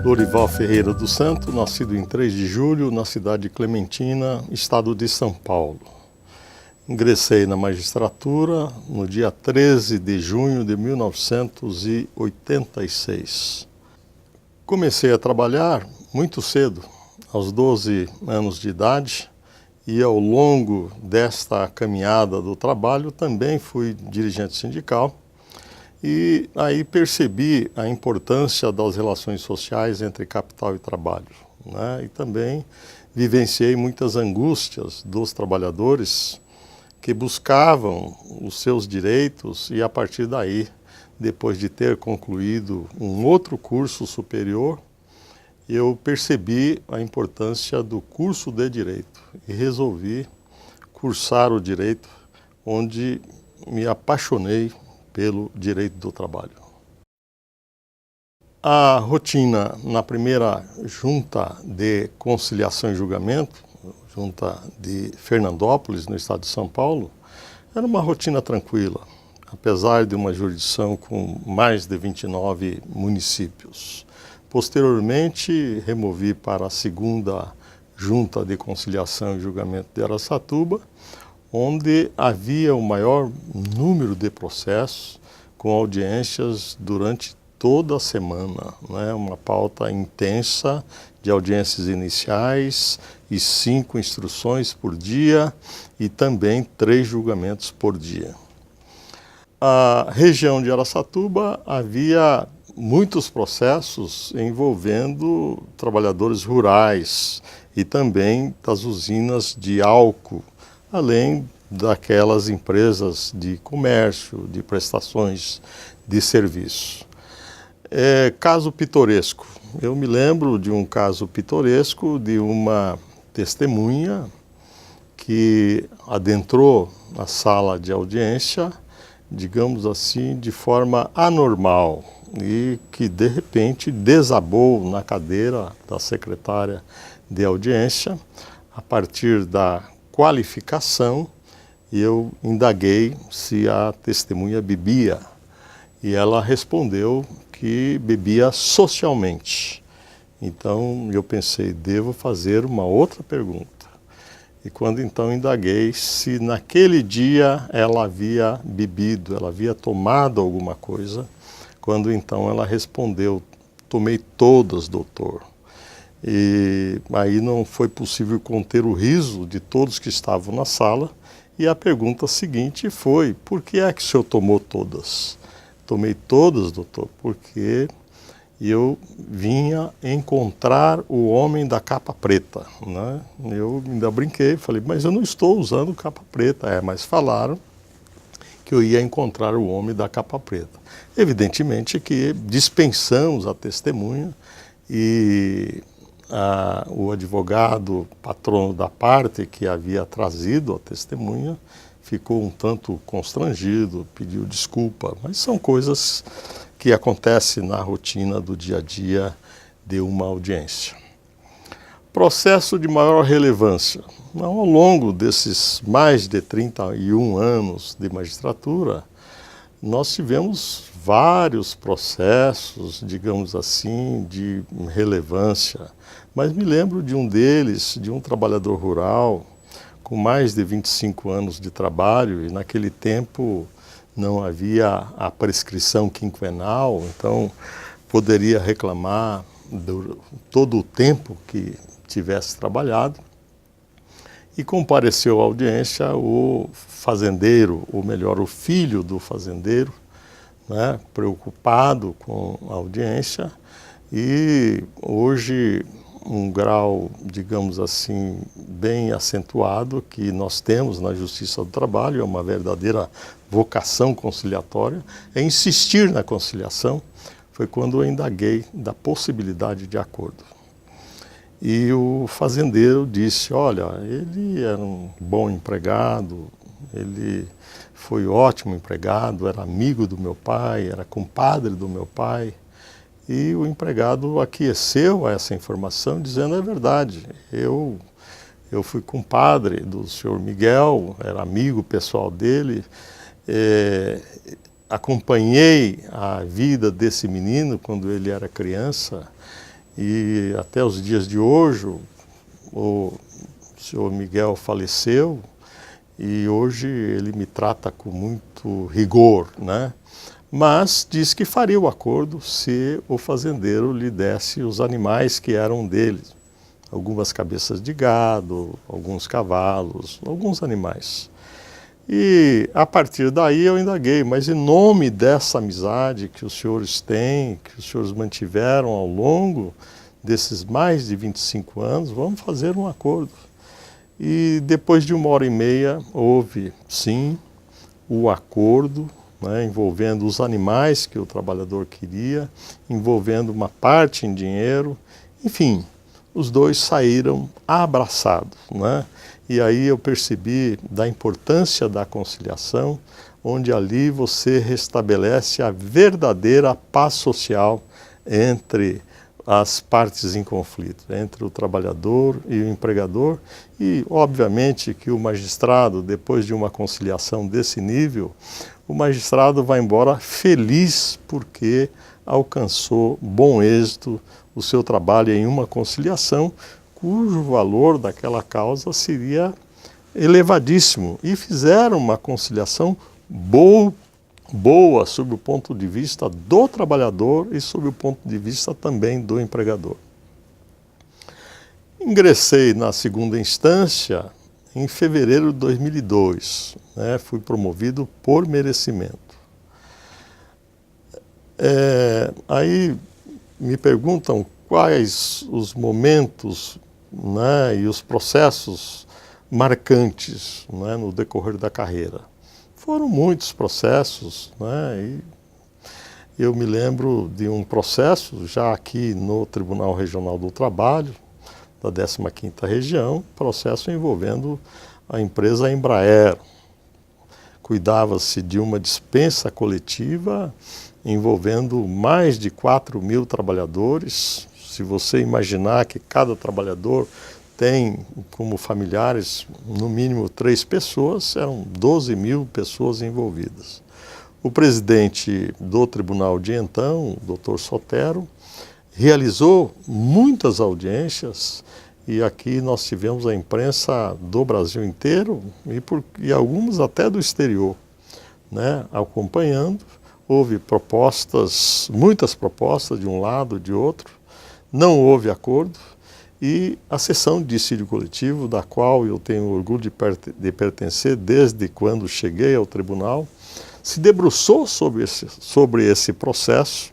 Lorival Ferreira do Santo, nascido em 3 de julho, na cidade de Clementina, estado de São Paulo. Ingressei na magistratura no dia 13 de junho de 1986. Comecei a trabalhar muito cedo, aos 12 anos de idade, e ao longo desta caminhada do trabalho também fui dirigente sindical. E aí percebi a importância das relações sociais entre capital e trabalho, né? E também vivenciei muitas angústias dos trabalhadores que buscavam os seus direitos e a partir daí, depois de ter concluído um outro curso superior, eu percebi a importância do curso de Direito e resolvi cursar o Direito, onde me apaixonei pelo direito do trabalho. A rotina na primeira junta de conciliação e julgamento, junta de Fernandópolis, no estado de São Paulo, era uma rotina tranquila, apesar de uma jurisdição com mais de 29 municípios. Posteriormente, removi para a segunda junta de conciliação e julgamento de Araçatuba, onde havia o maior número de processos com audiências durante toda a semana, né? Uma pauta intensa de audiências iniciais e 5 instruções por dia e também 3 julgamentos por dia. A região de Araçatuba havia muitos processos envolvendo trabalhadores rurais e também das usinas de álcool, além daquelas empresas de comércio, de prestações de serviço. Caso pitoresco. Eu me lembro de um caso pitoresco de uma testemunha que adentrou a sala de audiência, digamos assim, de forma anormal e que de repente desabou na cadeira da secretária de audiência a partir da qualificação. Eu indaguei se a testemunha bebia e ela respondeu que bebia socialmente. Então eu pensei, devo fazer uma outra pergunta. E quando então indaguei se naquele dia ela havia bebido, ela havia tomado alguma coisa, quando então ela respondeu, tomei todas, doutor. E aí não foi possível conter o riso de todos que estavam na sala. E a pergunta seguinte foi, por que é que o senhor tomou todas? Tomei todas, doutor, porque eu vinha encontrar o homem da capa preta, né? Eu ainda brinquei, falei, mas eu não estou usando capa preta. Mas falaram que eu ia encontrar o homem da capa preta. Evidentemente que dispensamos a testemunha e o advogado, patrono da parte que havia trazido a testemunha, ficou um tanto constrangido, pediu desculpa, mas são coisas que acontecem na rotina do dia a dia de uma audiência. Processo de maior relevância. Ao longo desses mais de 31 anos de magistratura, nós tivemos vários processos, digamos assim, de relevância, mas me lembro de um deles, de um trabalhador rural, com mais de 25 anos de trabalho, e naquele tempo não havia a prescrição quinquenal, então poderia reclamar todo o tempo que tivesse trabalhado. E compareceu à audiência o fazendeiro, ou melhor, o filho do fazendeiro, né, preocupado com a audiência, e hoje um grau, digamos assim, bem acentuado que nós temos na Justiça do Trabalho, é uma verdadeira vocação conciliatória, é insistir na conciliação. Foi quando eu indaguei da possibilidade de acordo. E o fazendeiro disse, olha, ele era um bom empregado, ele foi ótimo empregado, era amigo do meu pai, era compadre do meu pai. E o empregado aqueceu a essa informação, dizendo, é verdade, eu fui compadre do senhor Miguel, era amigo pessoal dele, acompanhei a vida desse menino quando ele era criança, E até os dias de hoje, o senhor Miguel faleceu e hoje ele me trata com muito rigor, né? Mas diz que faria o acordo se o fazendeiro lhe desse os animais que eram dele. Algumas cabeças de gado, alguns cavalos, alguns animais. E a partir daí eu indaguei, mas em nome dessa amizade que os senhores têm, que os senhores mantiveram ao longo desses mais de 25 anos, vamos fazer um acordo. E depois de 1h30 houve, sim, o acordo, né, envolvendo os animais que o trabalhador queria, envolvendo uma parte em dinheiro, enfim, os dois saíram abraçados, né? E aí eu percebi da importância da conciliação, onde ali você restabelece a verdadeira paz social entre as partes em conflito, entre o trabalhador e o empregador, e obviamente que o magistrado, depois de uma conciliação desse nível, o magistrado vai embora feliz porque alcançou bom êxito o seu trabalho em uma conciliação, cujo valor daquela causa seria elevadíssimo, e fizeram uma conciliação boa sob o ponto de vista do trabalhador e sob o ponto de vista também do empregador. Ingressei na segunda instância em fevereiro de 2002, né? Fui promovido por merecimento. Aí me perguntam quais os momentos, né, e os processos marcantes, né, no decorrer da carreira. Foram muitos processos, né, e eu me lembro de um processo já aqui no Tribunal Regional do Trabalho, da 15ª Região, processo envolvendo a empresa Embraer. Cuidava-se de uma dispensa coletiva envolvendo mais de 4.000 trabalhadores. Se você imaginar que cada trabalhador tem como familiares no mínimo 3 pessoas, eram 12.000 pessoas envolvidas. O presidente do tribunal de então, o Dr. Sotero, realizou muitas audiências, e aqui nós tivemos a imprensa do Brasil inteiro e algumas até do exterior, né, acompanhando. Houve propostas, muitas propostas de um lado, de outro, não houve acordo, e a sessão de dissídio coletivo, da qual eu tenho orgulho de pertencer desde quando cheguei ao tribunal, se debruçou sobre esse processo,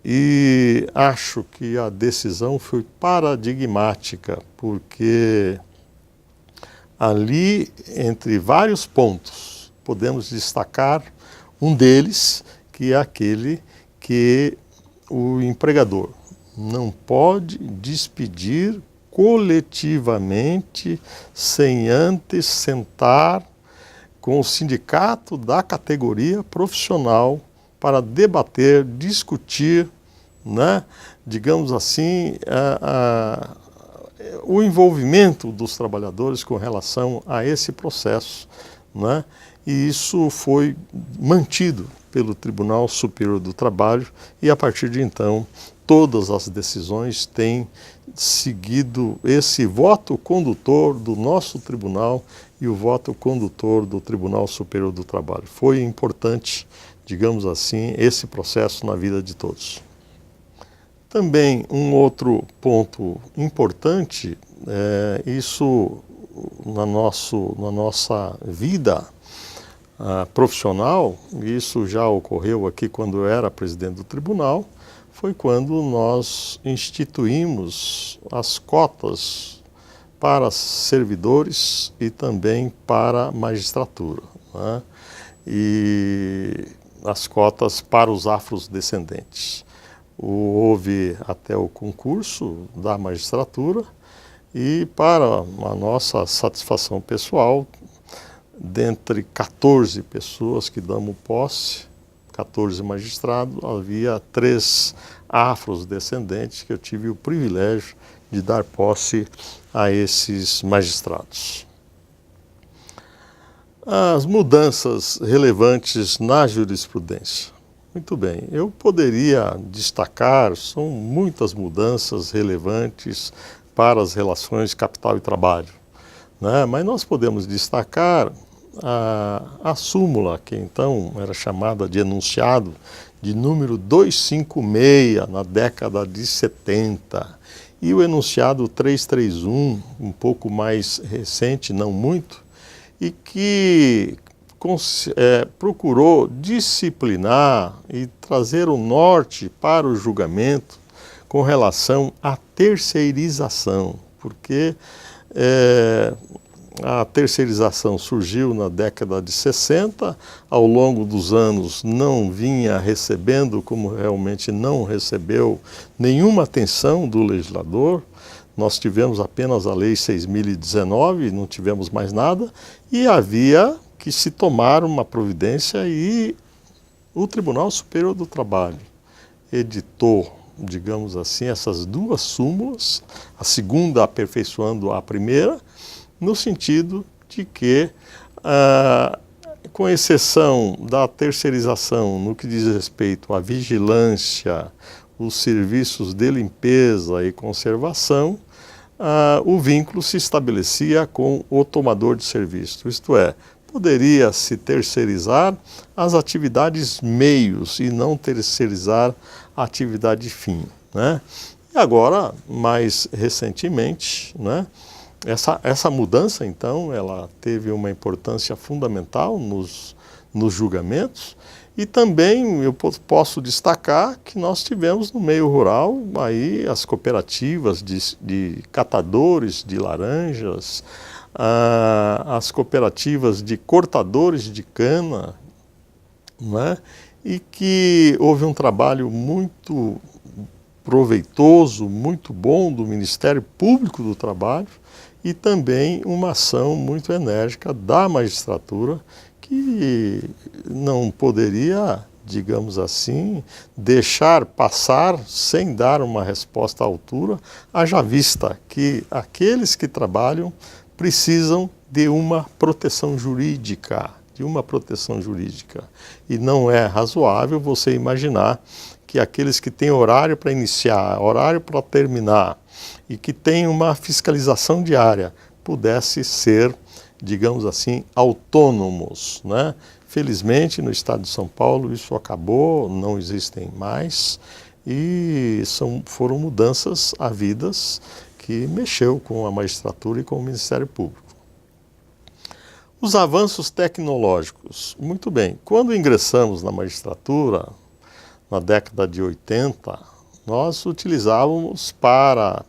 e acho que a decisão foi paradigmática, porque ali, entre vários pontos, podemos destacar um deles, que é aquele que o empregador não pode despedir coletivamente sem antes sentar com o sindicato da categoria profissional para debater, discutir, né, digamos assim, o envolvimento dos trabalhadores com relação a esse processo, né? E isso foi mantido pelo Tribunal Superior do Trabalho, e a partir de então todas as decisões têm seguido esse voto condutor do nosso tribunal e o voto condutor do Tribunal Superior do Trabalho. Foi importante, digamos assim, esse processo na vida de todos. Também um outro ponto importante, isso na nossa vida profissional, isso já ocorreu aqui quando eu era presidente do tribunal, foi quando nós instituímos as cotas para servidores e também para a magistratura, né? E as cotas para os afrodescendentes. Houve até o concurso da magistratura, e para a nossa satisfação pessoal, dentre 14 pessoas que damos posse, 14 magistrados, havia 3 afrodescendentes que eu tive o privilégio de dar posse a esses magistrados. As mudanças relevantes na jurisprudência. Muito bem. Eu poderia destacar, são muitas mudanças relevantes para as relações capital e trabalho, né? Mas nós podemos destacar a súmula, que então era chamada de enunciado, de número 256, na década de 70, e o enunciado 331, um pouco mais recente, não muito, e que procurou disciplinar e trazer o norte para o julgamento com relação à terceirização, porque a terceirização surgiu na década de 60, ao longo dos anos não vinha recebendo, como realmente não recebeu, nenhuma atenção do legislador. Nós tivemos apenas a Lei 6.019, não tivemos mais nada, e havia que se tomar uma providência, e o Tribunal Superior do Trabalho editou, digamos assim, essas duas súmulas, a segunda aperfeiçoando a primeira, no sentido de que, com exceção da terceirização no que diz respeito à vigilância, os serviços de limpeza e conservação, o vínculo se estabelecia com o tomador de serviço, isto é, poderia se terceirizar as atividades meios e não terceirizar a atividade fim, né? E agora, mais recentemente, né, essa mudança, então, ela teve uma importância fundamental nos julgamentos, e também eu posso destacar que nós tivemos no meio rural aí as cooperativas de catadores de laranjas, as cooperativas de cortadores de cana, né? E que houve um trabalho muito proveitoso, muito bom do Ministério Público do Trabalho, e também uma ação muito enérgica da magistratura, que não poderia, digamos assim, deixar passar sem dar uma resposta à altura, haja vista que aqueles que trabalham precisam de uma proteção jurídica, e não é razoável você imaginar que aqueles que têm horário para iniciar, horário para terminar, e que têm uma fiscalização diária, pudesse ser, digamos assim, autônomos, né? Felizmente, no estado de São Paulo, isso acabou, não existem mais, e foram mudanças havidas que mexeu com a magistratura e com o Ministério Público. Os avanços tecnológicos. Muito bem, quando ingressamos na magistratura, na década de 80, nós utilizávamos para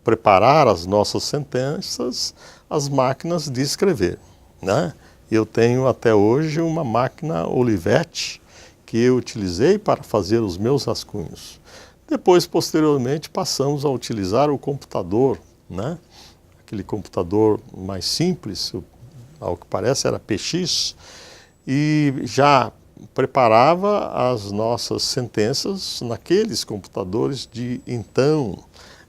preparar as nossas sentenças as máquinas de escrever, né? Eu tenho até hoje uma máquina Olivetti que eu utilizei para fazer os meus rascunhos. Depois, posteriormente, passamos a utilizar o computador, né? Aquele computador mais simples, ao que parece era PX, e já preparava as nossas sentenças naqueles computadores de então.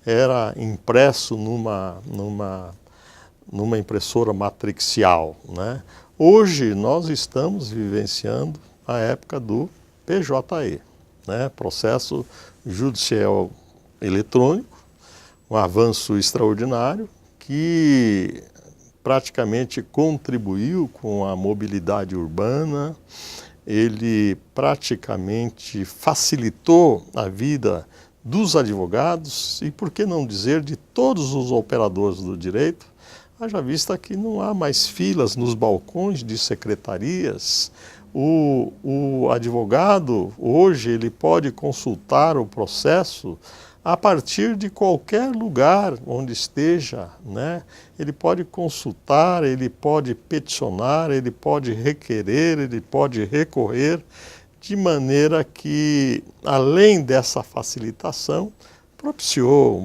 Era impresso numa impressora matricial, né? Hoje nós estamos vivenciando a época do PJE, né? Processo Judicial Eletrônico, um avanço extraordinário que praticamente contribuiu com a mobilidade urbana, ele praticamente facilitou a vida dos advogados e, por que não dizer, de todos os operadores do direito, haja vista que não há mais filas nos balcões de secretarias. O advogado, hoje, ele pode consultar o processo a partir de qualquer lugar onde esteja, né? Ele pode consultar, ele pode peticionar, ele pode requerer, ele pode recorrer, de maneira que, além dessa facilitação, propiciou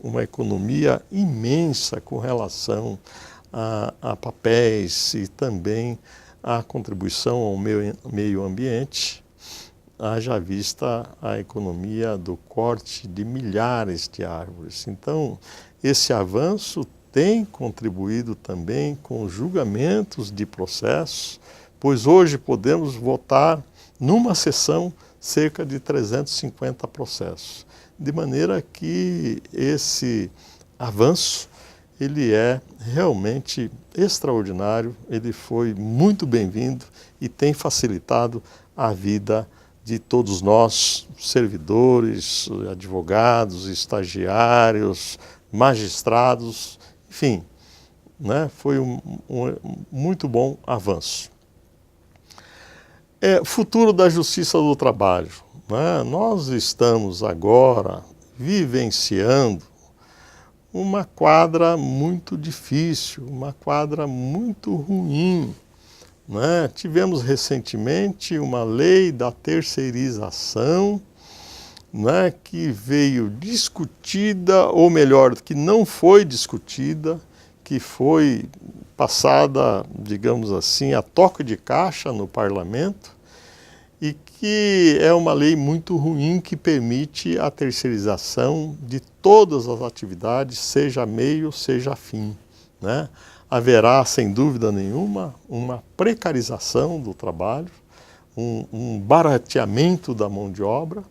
uma economia imensa com relação a papéis e também a contribuição ao meio ambiente, haja vista a economia do corte de milhares de árvores. Então, esse avanço tem contribuído também com julgamentos de processos, pois hoje podemos votar numa sessão, cerca de 350 processos. De maneira que esse avanço, ele é realmente extraordinário, ele foi muito bem-vindo e tem facilitado a vida de todos nós, servidores, advogados, estagiários, magistrados, enfim, né? Foi um muito bom avanço. Futuro da Justiça do Trabalho, né? Nós estamos agora vivenciando uma quadra muito difícil, uma quadra muito ruim, né? Tivemos recentemente uma lei da terceirização, né, que veio discutida, ou melhor, que não foi discutida, que foi passada, digamos assim, a toque de caixa no parlamento, e que é uma lei muito ruim que permite a terceirização de todas as atividades, seja meio, seja fim, né? Haverá, sem dúvida nenhuma, uma precarização do trabalho, um barateamento da mão de obra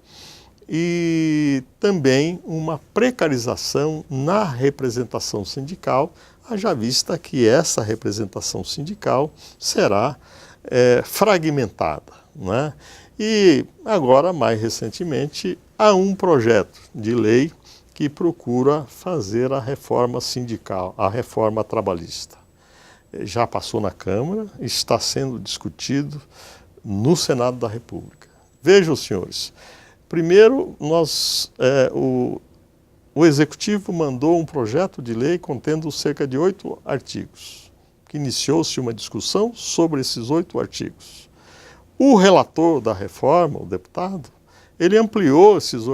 e também uma precarização na representação sindical, haja vista que essa representação sindical será fragmentada, né? E agora, mais recentemente, há um projeto de lei que procura fazer a reforma sindical, a reforma trabalhista. Já passou na Câmara, está sendo discutido no Senado da República. Vejam, senhores, primeiro o Executivo mandou um projeto de lei contendo cerca de 8 artigos, que iniciou-se uma discussão sobre esses 8 artigos. O relator da reforma, o deputado, ele ampliou esses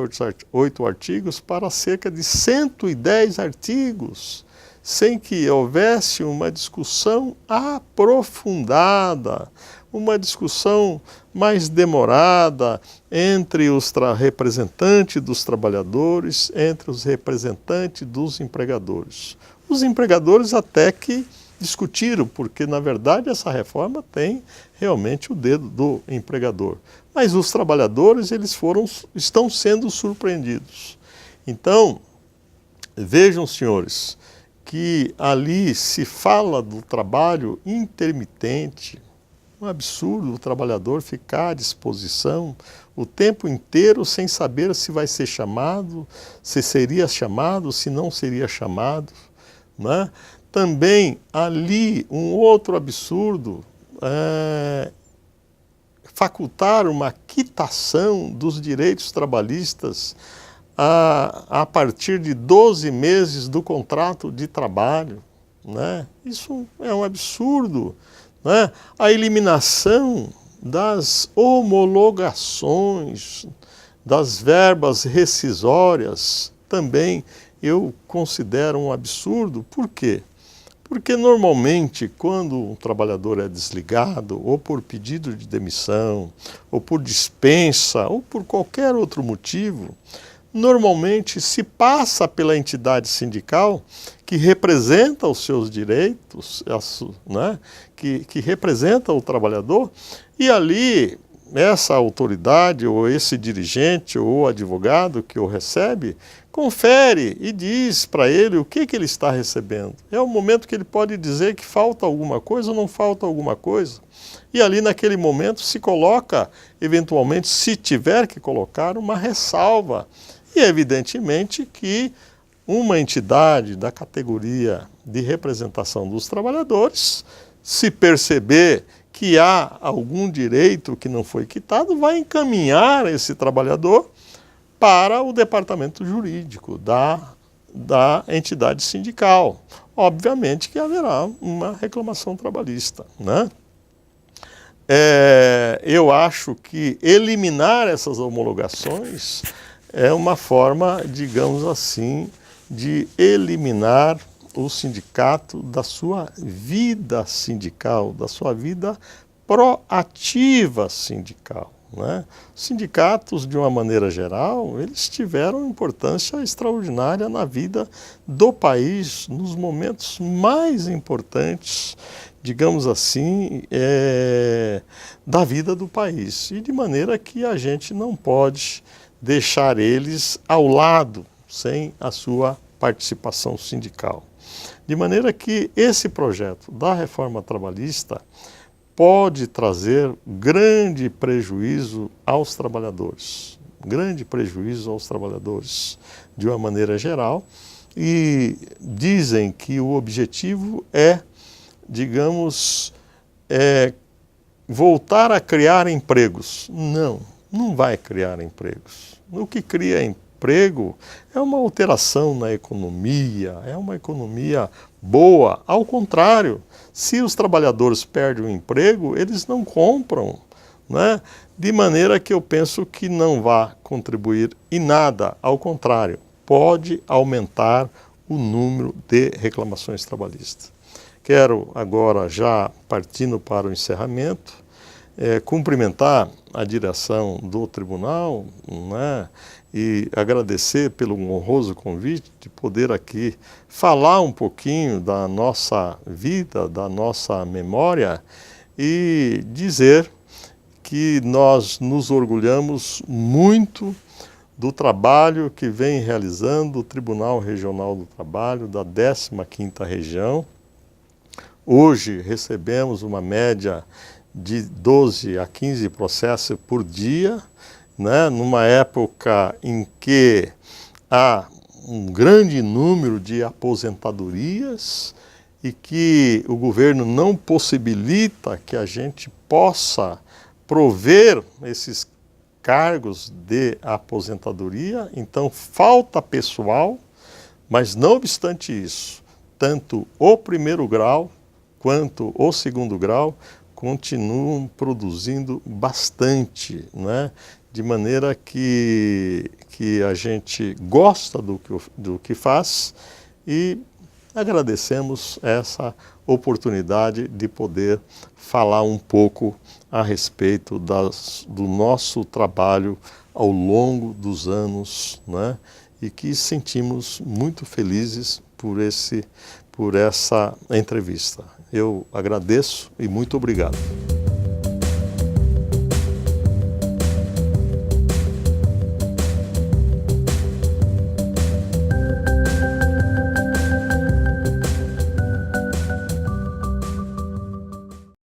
8 artigos para cerca de 110 artigos, sem que houvesse uma discussão aprofundada, uma discussão mais demorada entre os representantes dos trabalhadores, entre os representantes dos empregadores. Os empregadores até que discutiram, porque na verdade essa reforma tem realmente o dedo do empregador. Mas os trabalhadores, estão sendo surpreendidos. Então, vejam, senhores, que ali se fala do trabalho intermitente, um absurdo o trabalhador ficar à disposição o tempo inteiro sem saber se vai ser chamado, se seria chamado, se não seria chamado, né? Também ali um outro absurdo, facultar uma quitação dos direitos trabalhistas a partir de 12 meses do contrato de trabalho, né? Isso é um absurdo, né? A eliminação das homologações, das verbas rescisórias, também eu considero um absurdo. Por quê? Porque normalmente quando um trabalhador é desligado, ou por pedido de demissão, ou por dispensa, ou por qualquer outro motivo, normalmente se passa pela entidade sindical que representa os seus direitos, né, que representa o trabalhador, e ali essa autoridade, ou esse dirigente, ou advogado que o recebe, confere e diz para ele o que ele está recebendo. É o momento que ele pode dizer que falta alguma coisa ou não falta alguma coisa. E ali naquele momento se coloca, eventualmente, se tiver que colocar, uma ressalva. E evidentemente que uma entidade da categoria de representação dos trabalhadores, se perceber que há algum direito que não foi quitado, vai encaminhar esse trabalhador para o departamento jurídico da entidade sindical. Obviamente que haverá uma reclamação trabalhista, né? Eu acho que eliminar essas homologações é uma forma, digamos assim, de eliminar o sindicato da sua vida sindical, da sua vida proativa sindical, né? Sindicatos, de uma maneira geral, eles tiveram importância extraordinária na vida do país, nos momentos mais importantes digamos assim, da vida do país. E de maneira que a gente não pode deixar eles ao lado, sem a sua participação sindical. De maneira que esse projeto da reforma trabalhista pode trazer grande prejuízo aos trabalhadores, de uma maneira geral, e dizem que o objetivo é, digamos, voltar a criar empregos. Não vai criar empregos. O que cria emprego é uma alteração na economia, é uma economia boa. Ao contrário, se os trabalhadores perdem o emprego, eles não compram, né? De maneira que eu penso que não vai contribuir em nada, ao contrário, pode aumentar o número de reclamações trabalhistas. Quero agora, já partindo para o encerramento, cumprimentar a direção do tribunal, né, e agradecer pelo honroso convite de poder aqui falar um pouquinho da nossa vida, da nossa memória e dizer que nós nos orgulhamos muito do trabalho que vem realizando o Tribunal Regional do Trabalho da 15ª Região. Hoje recebemos uma média de 12 a 15 processos por dia, né, numa época em que há um grande número de aposentadorias e que o governo não possibilita que a gente possa prover esses cargos de aposentadoria, então falta pessoal, mas não obstante isso, tanto o primeiro grau quanto o segundo grau continuam produzindo bastante, né? De maneira que a gente gosta do que faz e agradecemos essa oportunidade de poder falar um pouco a respeito do nosso trabalho ao longo dos anos, né? E que sentimos muito felizes por essa entrevista. Eu agradeço e muito obrigado.